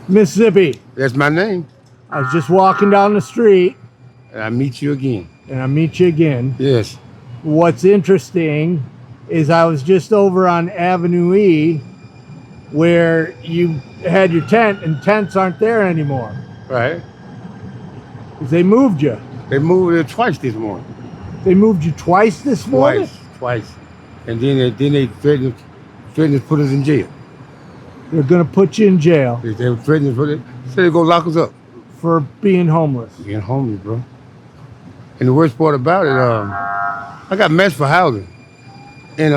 Mississippi. That's my name. I was just walking down the street, And I meet you again. and I meet you again. Yes. What's interesting is I was just over on Avenue E where you had your tent, and tents aren't there anymore. Right. 'Cause they moved you. They moved it twice this morning. They moved you twice this morning? Twice. And then they threatened to put us in jail. They're going to put you in jail They were threatening to put it. Said they go lock us up. for being homeless. Being homeless, bro. And the worst part about it, I got matched for housing. And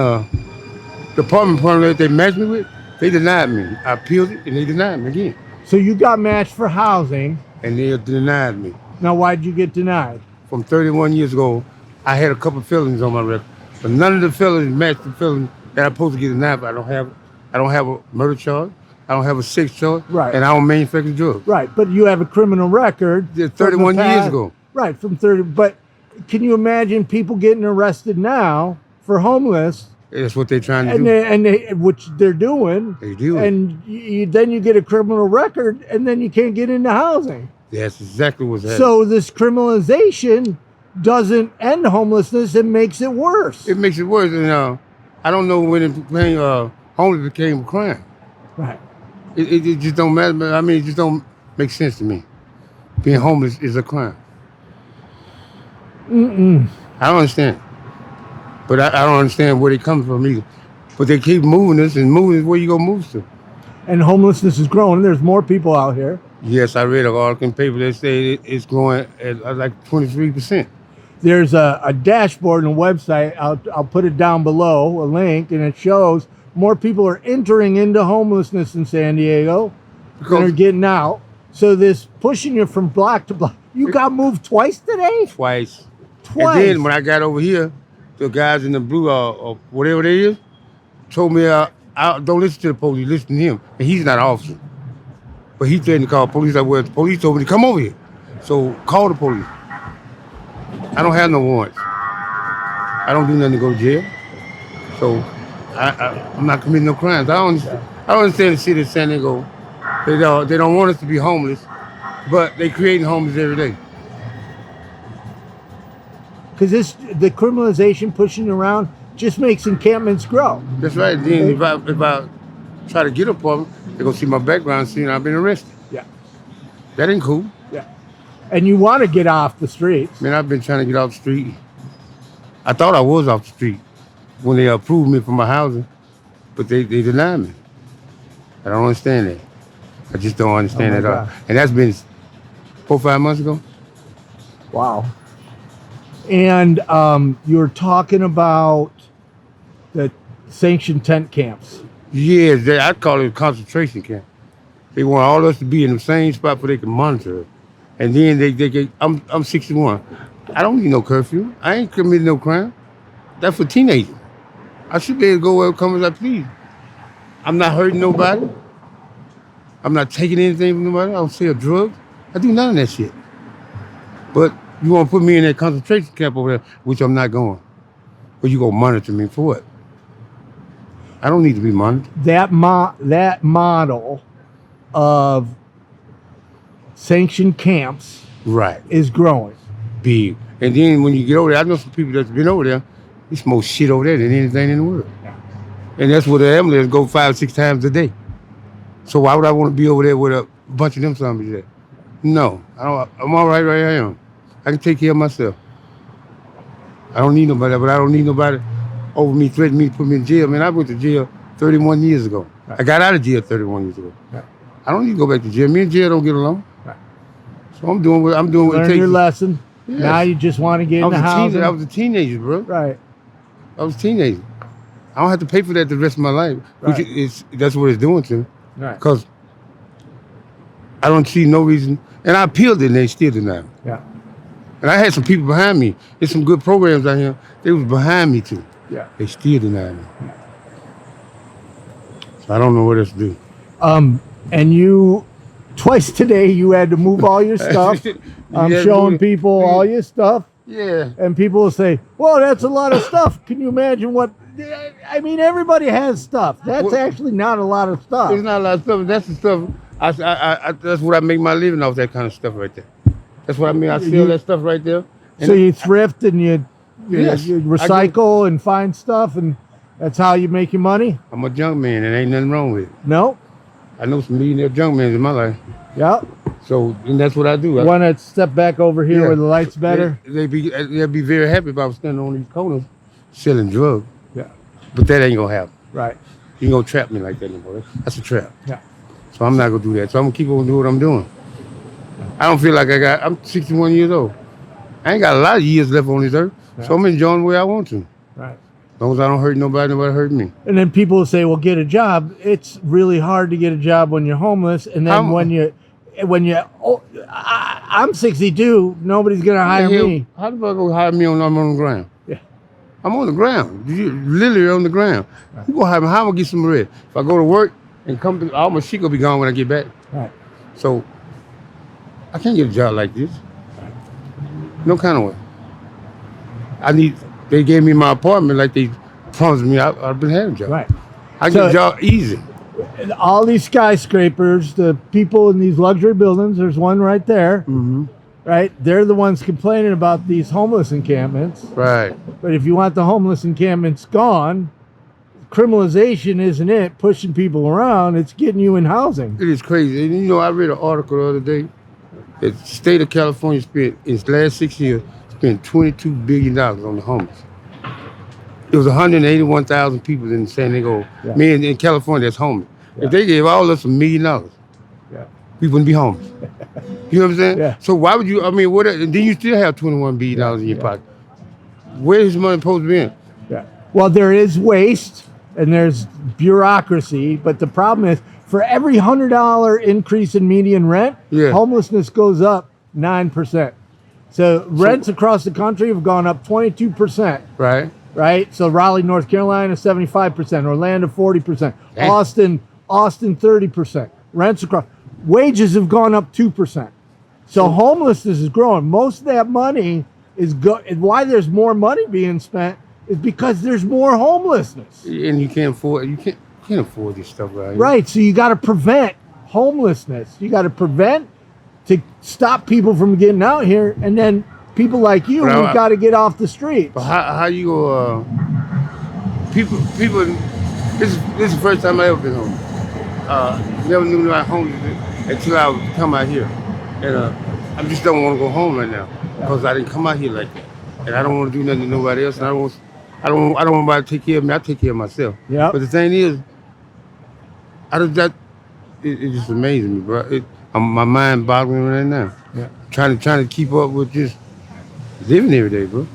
the apartment that they matched me with, they denied me. I appealed it and they denied me again. So you got matched for housing. And they denied me. Now, why'd you get denied? From 31 years ago, I had a couple felonies on my record. But none of the felonies matched the felony that I'm supposed to get denied. I don't have a murder charge. I don't have a sex charge. Right. And I don't manufacture drugs. Right, but you have a criminal record. 31 years ago. Right, from 30. But can you imagine people getting arrested now for homeless? That's what they're trying to do. They, which they're doing. They do. And then you get a criminal record, and then you can't get into housing. That's exactly what's happening. So this criminalization doesn't end homelessness; it makes it worse. It makes it worse. And I don't know when homeless became a crime. Right. It just don't matter. I mean, it just don't make sense to me. Being homeless is a crime. I don't understand. But I don't understand where they come from either. But they keep moving us and moving us where you gonna move to. And homelessness is growing. There's more people out here. Yes, I read an article in paper that said it's growing at like 23%. There's a dashboard and a website. I'll put it down below, a link, and it shows more people are entering into homelessness in San Diego than are getting out. So this pushing you from block to block. You got moved twice today? Twice. Twice. And then when I got over here, the guys in the blue, or whatever they is, told me, don't listen to the police, listen to him. And he's not an officer. But he threatened to call police. The police told me to come over here. So call the police. I don't have no warrants. I don't do nothing to go to jail. So I'm not committing no crimes. I don't understand the city of San Diego. They don't want us to be homeless, but they creating homeless every day. Because the criminalization pushing around just makes encampments grow. That's right. Then if I try to get an apartment, they're gonna see my background, seeing I've been arrested. Yeah. That ain't cool. Yeah. And you want to get off the streets. Man, I've been trying to get off the street. I thought I was off the street when they approved me for my housing, but they denied me. I don't understand that. I just don't understand that at all. And that's been 4 or 5 months ago. Wow. And you're talking about the sanctioned tent camps. Yes, I call it a concentration camp. They want all us to be in the same spot where they can monitor us. And then they get, I'm 61. I don't need no curfew. I ain't committing no crime. That's for teenagers. I should be able to go where it comes as I please. I'm not hurting nobody. I'm not taking anything from nobody. I don't sell drugs. I do none of that shit. But you want to put me in that concentration camp over there, which I'm not going. But you gonna monitor me for what? I don't need to be monitored. That model of sanctioned camps Right. is growing. Big. And then when you get over there, I know some people that's been over there, there's more shit over there than anything in the world. Yeah. And that's where the ambulance go 5 or 6 times a day. So why would I want to be over there with a bunch of them zombies there? No, I'm all right where I am. I can take care of myself. I don't need nobody, but I don't need nobody over me, threatening me to put me in jail. Man, I went to jail 31 years ago. Right. I got out of jail 31 years ago. Right. I don't need to go back to jail. Me and jail don't get along. Right. So I'm doing what it takes. Learn your lesson. Yes. Now you just want to get in the house. I was a teenager, bro. Right. I was a teenager. I don't have to pay for that the rest of my life. Right. That's what it's doing to me. Right. Because I don't see no reason. And I appealed it and they still deny me. Yeah. And I had some people behind me. There's some good programs out here. They was behind me too. Yeah. They still deny me. So I don't know what else to do. And you, twice today, you had to move all your stuff. I'm showing people all your stuff. Yeah. And people will say, well, that's a lot of stuff. Can you imagine what, I mean, everybody has stuff. That's actually not a lot of stuff. It's not a lot of stuff. That's the stuff That's what I make my living off, that kind of stuff right there. That's what I mean. I sell that stuff right there. So you thrift and you Yes, you recycle and find stuff, and that's how you make your money? I'm a junk man, and ain't nothing wrong with it. No? I know some millionaire junk men in my life. Yeah. So, and that's what I do. Want to step back over here where the light's better? They'd be very happy if I was standing on these corners selling drugs. Yeah. But that ain't gonna happen. Right. You ain't gonna trap me like that anymore. That's a trap. Yeah. So I'm not gonna do that. So I'm gonna keep on doing what I'm doing. I don't feel like I'm 61 years old. I ain't got a lot of years left on this earth. Yeah. So I'm enjoying the way I want to. Right. As long as I don't hurt nobody hurt me. And then people will say, well, get a job. It's really hard to get a job when you're homeless. And then I'm 62, nobody's going to hire me. How the fuck go hire me I'm on the ground? Yeah. I'm on the ground. You're literally on the ground. Right. You going to hire me? How am I going to get some rest? If I go to work and come to, all my shit going to be gone when I get back. Right. So I can't get a job like this. No kind of way. They gave me my apartment like they promised me I've been having a job. Right. I get a job easy. All these skyscrapers, the people in these luxury buildings, there's one right there, right? They're the ones complaining about these homeless encampments. Right. But if you want the homeless encampments gone, criminalization isn't it, pushing people around, it's getting you in housing. It is crazy. And you know, I read an article the other day that the state of California spent, in its last 6 years, spent $22 billion on the homeless. It was 181,000 people in San Diego, in California that's homeless. Yeah. If they gave all us $1 million, we wouldn't be homeless. You know what I'm saying? Yeah. So why would you, then you still have $21 billion in your pocket. Where is money supposed to be in? Yeah. Well, there is waste and there's bureaucracy, but the problem is for every $100 increase in median rent, homelessness goes up 9%. So rents across the country have gone up 22%. Right. Right. So Raleigh, North Carolina, 75%. Orlando, 40%. Dang. Austin, 30%. Rents across. Wages have gone up 2%. So homelessness is growing. Most of that money is why there's more money being spent is because there's more homelessness. And you can't afford this stuff right here. Right. So you got to prevent homelessness. You got to prevent to stop people from getting out here, and then people like you, we've got to get off the streets. But how you go? People. This is the first time I ever been home. Never knew I was homeless until I come out here, and I just don't want to go home right now because I didn't come out here like that, and I don't want to do nothing to nobody else, and I don't want nobody to take care of me. I take care of myself. Yeah. But the thing is, it just amazes me, bro. My mind boggling right now. Yeah. Trying to keep up with just living every day, bro.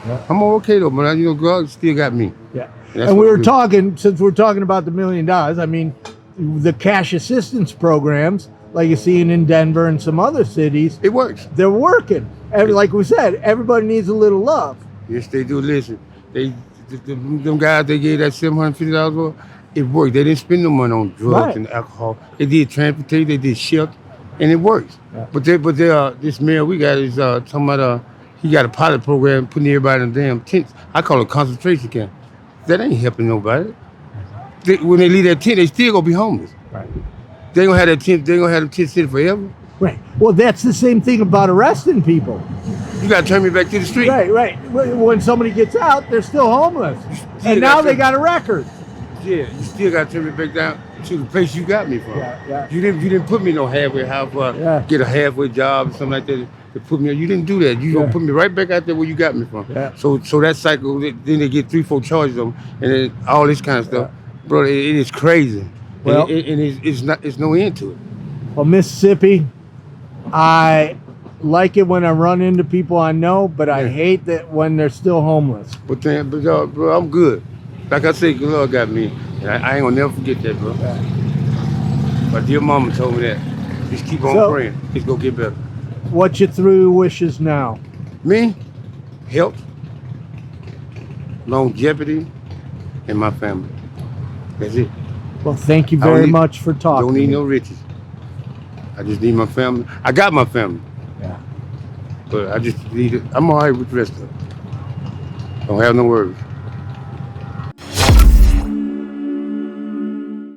Yeah. I'm okay though, but God still got me. Yeah. And we were talking, since we're talking about the $1 million, I mean, the cash assistance programs, like you're seeing in Denver and some other cities. It works. They're working. Like we said, everybody needs a little love. Yes, they do. Listen, them guys, they gave that $750 for. It worked. They didn't spend no money on drugs and alcohol. They did transportation, they did shelter, and it works. Yeah. But this mayor we got is talking about he got a pilot program putting everybody in damn tents. I call it concentration camp. That ain't helping nobody. When they leave that tent, they still gonna be homeless. Right. They ain't gonna have that tent. They ain't gonna have them tents sitting forever. Right. Well, that's the same thing about arresting people. You gotta turn me back to the street. Right. When somebody gets out, they're still homeless, and now they got a record. Yeah, you still got to turn me back down to the place you got me from. Yeah. You didn't put me in no halfway house get a halfway job or something like that to put me. You didn't do that. You gonna put me right back out there where you got me from. Yeah. So that cycle, then they get 3-4 charges on, and then all this kind of stuff, bro. It is crazy. Well, and it's no end to it. Well, Mississippi, I like it when I run into people I know, but I hate that when they're still homeless. But bro, I'm good. Like I said, good Lord got me. And I ain't gonna never forget that, bro. Yeah. My dear mama told me that. Just keep on praying. It's gonna get better. What's your 3 wishes now? Me? Health, longevity, and my family. That's it. Well, thank you very much for talking. Don't need no riches. I just need my family. I got my family. Yeah. But I just need it. I'm all right with the rest of it. Don't have no worries.